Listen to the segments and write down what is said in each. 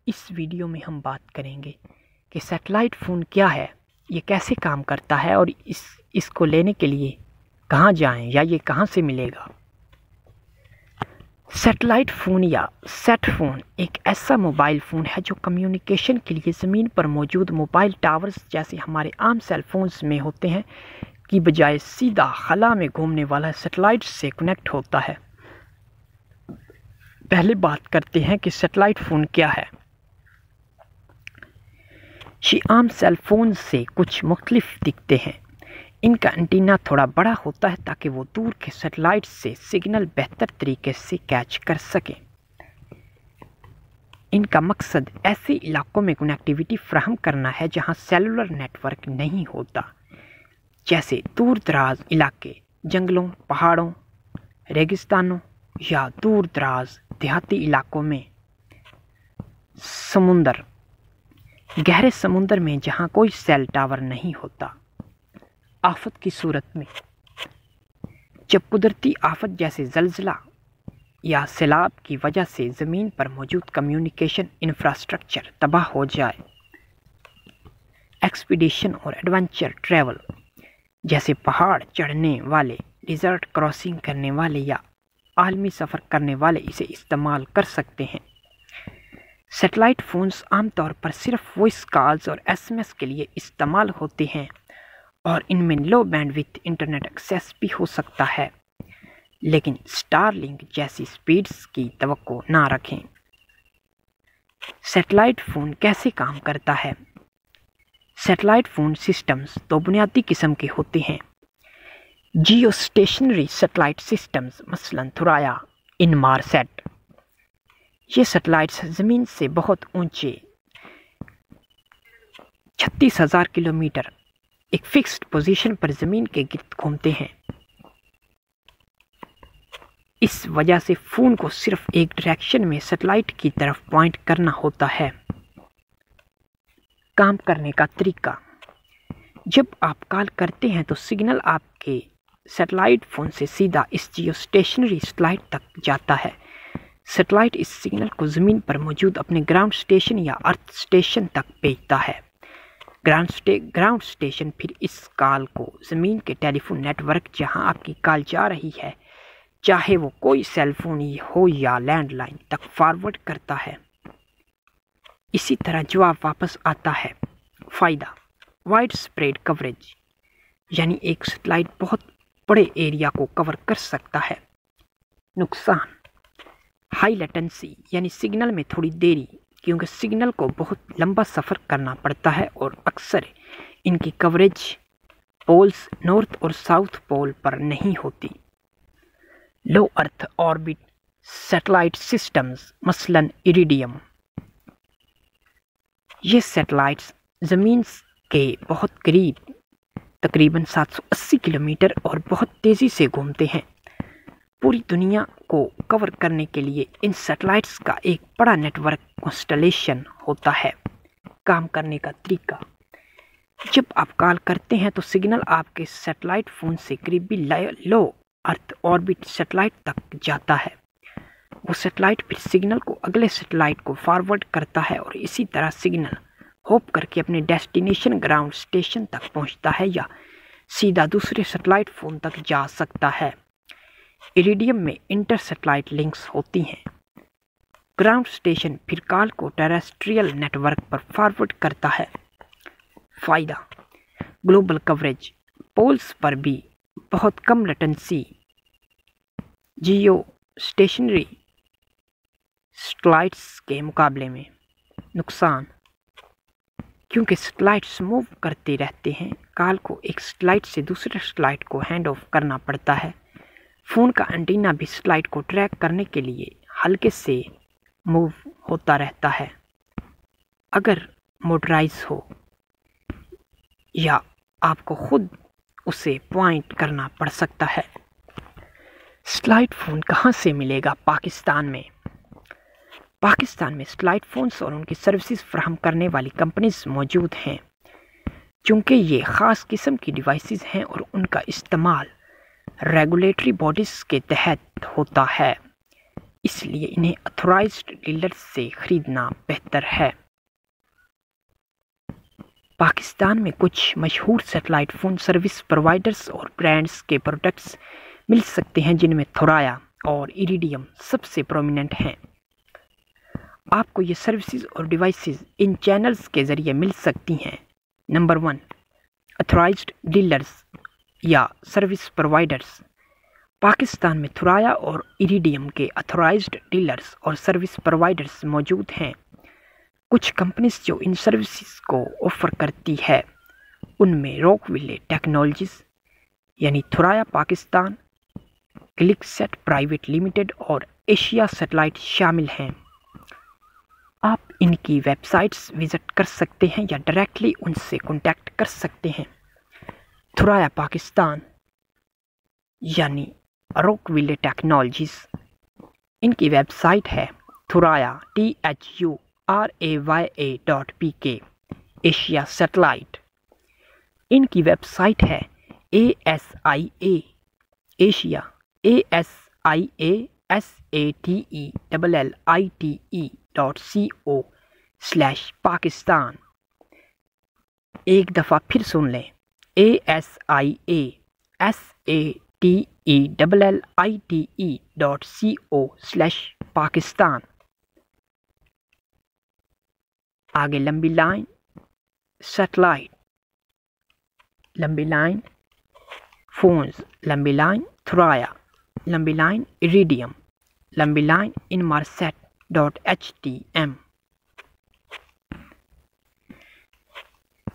اس video میں ہم بات کریں گے کہ سیٹلائٹ فون کیا ہے، یہ کیسے کام کرتا ہے اور اس کو لینے کے لیے کہاں جائیں یا یہ کہاں سے ملے گا۔ سیٹلائٹ فون یا سیٹ فون ایک ایسا موبائل فون ہے جو کمیونیکیشن کے لیے زمین پر موجود موبائل ٹاورز جیسے ہمارے عام سیل فونز میں ہوتے ہیں کی بجائے سیدھا خلا میں گھومنے والا سیٹلائٹ سے کنیکٹ ہوتا ہے۔ پہلے بات کرتے ہیں کہ سیٹلائٹ فون کیا ہے۔ یہ عام سیل فون سے کچھ مختلف دکھتے ہیں۔ ان کا انٹینا تھوڑا بڑا ہوتا ہے تاکہ وہ دور کے سیٹلائٹ سے سگنل بہتر طریقے سے کیچ کر سکیں۔ ان کا مقصد ایسے علاقوں میں کنیکٹیویٹی فراہم کرنا ہے جہاں سیلولر نیٹ ورک نہیں ہوتا، جیسے دور دراز علاقے، جنگلوں، پہاڑوں، ریگستانوں یا دور دراز دیہاتی علاقوں میں، سمندر، گہرے سمندر میں جہاں کوئی سیل ٹاور نہیں ہوتا۔ آفت کی صورت میں، جب قدرتی آفت جیسے زلزلہ یا سیلاب کی وجہ سے زمین پر موجود کمیونیکیشن انفراسٹرکچر تباہ ہو جائے۔ ایکسپیڈیشن اور ایڈونچر ٹریول جیسے پہاڑ چڑھنے والے، ڈیزرٹ کراسنگ کرنے والے یا عالمی سفر کرنے والے اسے استعمال کر سکتے ہیں۔ سیٹلائٹ فونز عام طور پر صرف وائس کالز اور SMS کے لیے استعمال ہوتے ہیں اور ان میں لو بینڈ وتھ انٹرنیٹ ایکسیس بھی ہو سکتا ہے، لیکن سٹار لنک جیسی سپیڈز کی توقع نہ رکھیں۔ سیٹلائٹ فون کیسے کام کرتا ہے؟ سیٹلائٹ فون سسٹمز دو بنیادی قسم کے ہوتے ہیں: جیو اسٹیشنری سیٹلائٹ سسٹمز، مثلاً تھورایا، انمار سیٹ۔ یہ سیٹلائٹس زمین سے بہت اونچے 36,000 کلومیٹر ایک فکسڈ پوزیشن پر زمین کے گرد گھومتے ہیں۔ اس وجہ سے فون کو صرف ایک ڈائریکشن میں سیٹلائٹ کی طرف پوائنٹ کرنا ہوتا ہے۔ کام کرنے کا طریقہ: جب آپ کال کرتے ہیں تو سگنل آپ کے سیٹلائٹ فون سے سیدھا اس جیو اسٹیشنری سیٹلائٹ تک جاتا ہے۔ سیٹلائٹ اس سگنل کو زمین پر موجود اپنے گراؤنڈ اسٹیشن یا ارتھ اسٹیشن تک بھیجتا ہے۔ گراؤنڈ اسٹیشن پھر اس کال کو زمین کے ٹیلی فون نیٹ ورک جہاں آپ کی کال جا رہی ہے، چاہے وہ کوئی سیل فون ہو یا لینڈ لائن، تک فارورڈ کرتا ہے۔ اسی طرح جواب واپس آتا ہے۔ فائدہ: وائڈ اسپریڈ کوریج، یعنی ایک سیٹلائٹ بہت بڑے ایریا کو کور کر سکتا ہے۔ نقصان: ہائی لیٹنسی، یعنی سگنل میں تھوڑی دیری، کیونکہ سگنل کو بہت لمبا سفر کرنا پڑتا ہے اور اکثر ان کی کوریج پولز نارتھ اور ساؤتھ پول پر نہیں ہوتی۔ لو ارتھ آربٹ سیٹلائٹ سسٹمز، مثلاً ایریڈیم۔ یہ سیٹلائٹس زمین کے بہت قریب، تقریباً 780 کلومیٹر اور بہت تیزی سے گھومتے ہیں۔ پوری دنیا کو کور کرنے کے لیے ان سیٹلائٹس کا ایک بڑا نیٹ ورک کنسٹلیشن ہوتا ہے۔ کام کرنے کا طریقہ: جب آپ کال کرتے ہیں تو سگنل آپ کے سیٹلائٹ فون سے قریبی لو ارتھ آربٹ سیٹلائٹ تک جاتا ہے۔ وہ سیٹلائٹ پھر سگنل کو اگلے سیٹلائٹ کو فارورڈ کرتا ہے اور اسی طرح سگنل ہوپ کر کے اپنے ڈیسٹینیشن گراؤنڈ اسٹیشن تک پہنچتا ہے یا سیدھا دوسرے سیٹلائٹ فون تک جا سکتا ہے۔ ایریڈیم میں انٹر سیٹلائٹ لنکس ہوتی ہیں۔ گراؤنڈ اسٹیشن پھر کال کو ٹیریسٹریل نیٹ ورک پر فارورڈ کرتا ہے۔ فائدہ: گلوبل کوریج، پولز پر بھی بہت کم لیٹنسی جیو اسٹیشنری سیٹلائٹس کے مقابلے میں۔ نقصان: کیونکہ سیٹلائٹس موو کرتے رہتے ہیں، کال کو ایک سیٹلائٹ سے دوسرے سیٹلائٹ کو ہینڈ آف کرنا پڑتا ہے۔ فون کا انٹینا بھی سیٹلائٹ کو ٹریک کرنے کے لیے ہلکے سے موو ہوتا رہتا ہے۔ اگر موٹرائز ہو یا آپ کو خود اسے پوائنٹ کرنا پڑ سکتا ہے۔ سیٹلائٹ فون کہاں سے ملے گا؟ پاکستان میں سیٹلائٹ فونز اور ان کی سروسز فراہم کرنے والی کمپنیز موجود ہیں۔ چونکہ یہ خاص قسم کی ڈیوائسز ہیں اور ان کا استعمال ریگولیٹری باڈیز کے تحت ہوتا ہے، اس لیے انہیں اتھورائزڈ ڈیلر سے خریدنا بہتر ہے۔ پاکستان میں کچھ مشہور سیٹلائٹ فون سروس پرووائڈرز اور برانڈز کے پروڈکٹس مل سکتے ہیں، جن میں تھورایا اور ایریڈیم سب سے پرومیننٹ ہیں۔ آپ کو یہ سروسز اور ڈیوائسز ان چینلز کے ذریعے مل سکتی ہیں۔ نمبر 1، اتھورائزڈ ڈیلرز یا سروس پرووائڈرز۔ پاکستان میں تھورایا اور ایریڈیم کے اتھورائزڈ ڈیلرز اور سروس پرووائڈرز موجود ہیں۔ کچھ کمپنیز جو ان سروسز کو آفر کرتی ہے ان میں راک ویلے ٹیکنالوجیز یعنی Thuraya Pakistan, click sat private limited اور ایشیا سیٹلائٹ شامل ہیں۔ آپ ان کی ویب سائٹس وزٹ کر سکتے ہیں یا ڈائریکٹلی ان سے کانٹیکٹ کر سکتے ہیں۔ تھورایا پاکستان یعنی راک ویلے ٹیکنالوجیز، ان کی ویب سائٹ ہے تھورایا THURAYA.PK ایشیا سیٹلائٹ۔ ان کی ویب سائٹ ہے ASIA ایشیا ASIASATELLITE.CO/پاکستان۔ ایک دفعہ پھر سن لیں، ASIASATELLITE.CO/پاکستان۔ آگے لمبی لائن سیٹلائٹ، لمبی لائن فونز، لمبی لائن تھورایا، لمبی لائن ایریڈیم، لمبی line inmarsat.htm،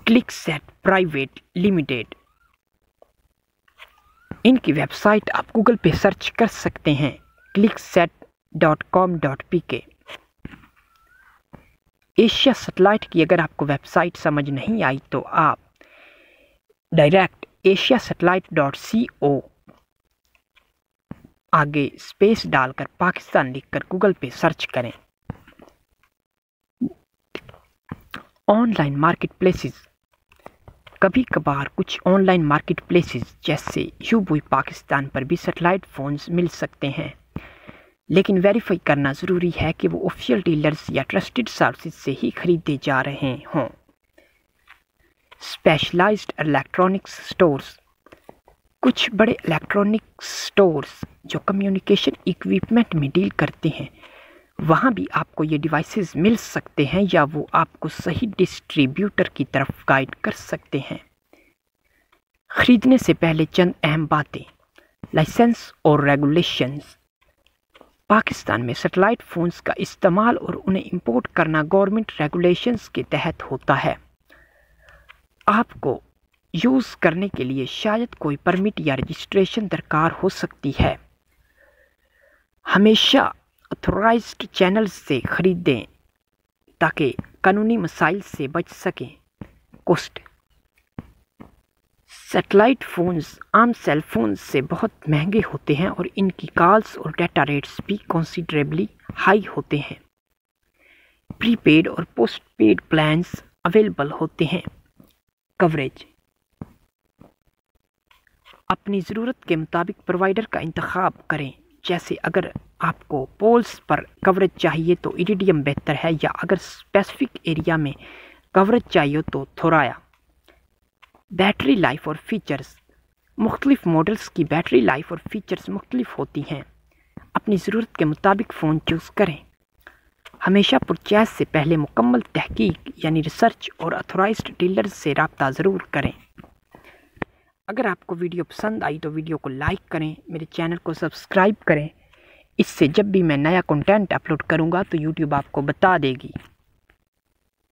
click sat private limited. ان کی ویب سائٹ آپ گوگل پہ سرچ کر سکتے ہیں clickset.com.pk۔ ایشیا سیٹلائٹ کی اگر آپ کو ویب سائٹ سمجھ نہیں آئی تو آپ ڈائریکٹ asiasatellite.co آگے اسپیس ڈال کر پاکستان لکھ کر گوگل پہ سرچ کریں۔ On line market places. کبھی کبھار کچھ آن لائن مارکیٹ پلیسز جیسے یوبوئی پاکستان پر بھی سیٹلائٹ فونز مل سکتے ہیں، لیکن ویریفائی کرنا ضروری ہے کہ وہ آفیشیل ڈیلرز یا ٹرسٹڈ سورسز سے ہی خریدے جا رہے ہوں۔ Specialised electronics stores. کچھ بڑے الیکٹرانکس سٹورز جو کمیونیکیشن ایکوپمنٹ میں ڈیل کرتے ہیں، وہاں بھی آپ کو یہ ڈیوائسز مل سکتے ہیں یا وہ آپ کو صحیح ڈسٹریبیوٹر کی طرف گائیڈ کر سکتے ہیں۔ خریدنے سے پہلے چند اہم باتیں، لائسنس اور ریگولیشنز۔ پاکستان میں سیٹلائٹ فونز کا استعمال اور انہیں امپورٹ کرنا گورنمنٹ ریگولیشنز کے تحت ہوتا ہے۔ آپ کو یوز کرنے کے لیے شاید کوئی پرمٹ یا رجسٹریشن درکار ہو سکتی ہے۔ ہمیشہ اتھورائزڈ چینل سے خریدیں تاکہ قانونی مسائل سے بچ سکیں۔ کوسٹ۔ سیٹلائٹ فونز عام سیل فونز سے بہت مہنگے ہوتے ہیں اور ان کی کالز اور ڈیٹا ریٹس بھی کنسیڈریبلی ہائی ہوتے ہیں۔ پری پیڈ اور پوسٹ پیڈ پلانز اویلیبل ہوتے ہیں۔ کوریج۔ اپنی ضرورت کے مطابق پرووائڈر کا انتخاب کریں، جیسے اگر آپ کو پولز پر کوریج چاہیے تو ایریڈیم بہتر ہے، یا اگر اسپیسیفک ایریا میں کوریج چاہیے تو تھورایا۔ بیٹری لائف اور فیچرز۔ مختلف ماڈلز کی بیٹری لائف اور فیچرز مختلف ہوتی ہیں، اپنی ضرورت کے مطابق فون چوز کریں۔ ہمیشہ پرچیز سے پہلے مکمل تحقیق یعنی ریسرچ اور اتھورائزڈ ڈیلرز سے رابطہ ضرور کریں۔ اگر آپ کو ویڈیو پسند آئی تو ویڈیو کو لائک کریں، میرے چینل کو سبسکرائب کریں، اس سے جب بھی میں نیا کنٹینٹ اپلوڈ کروں گا تو یوٹیوب آپ کو بتا دے گی۔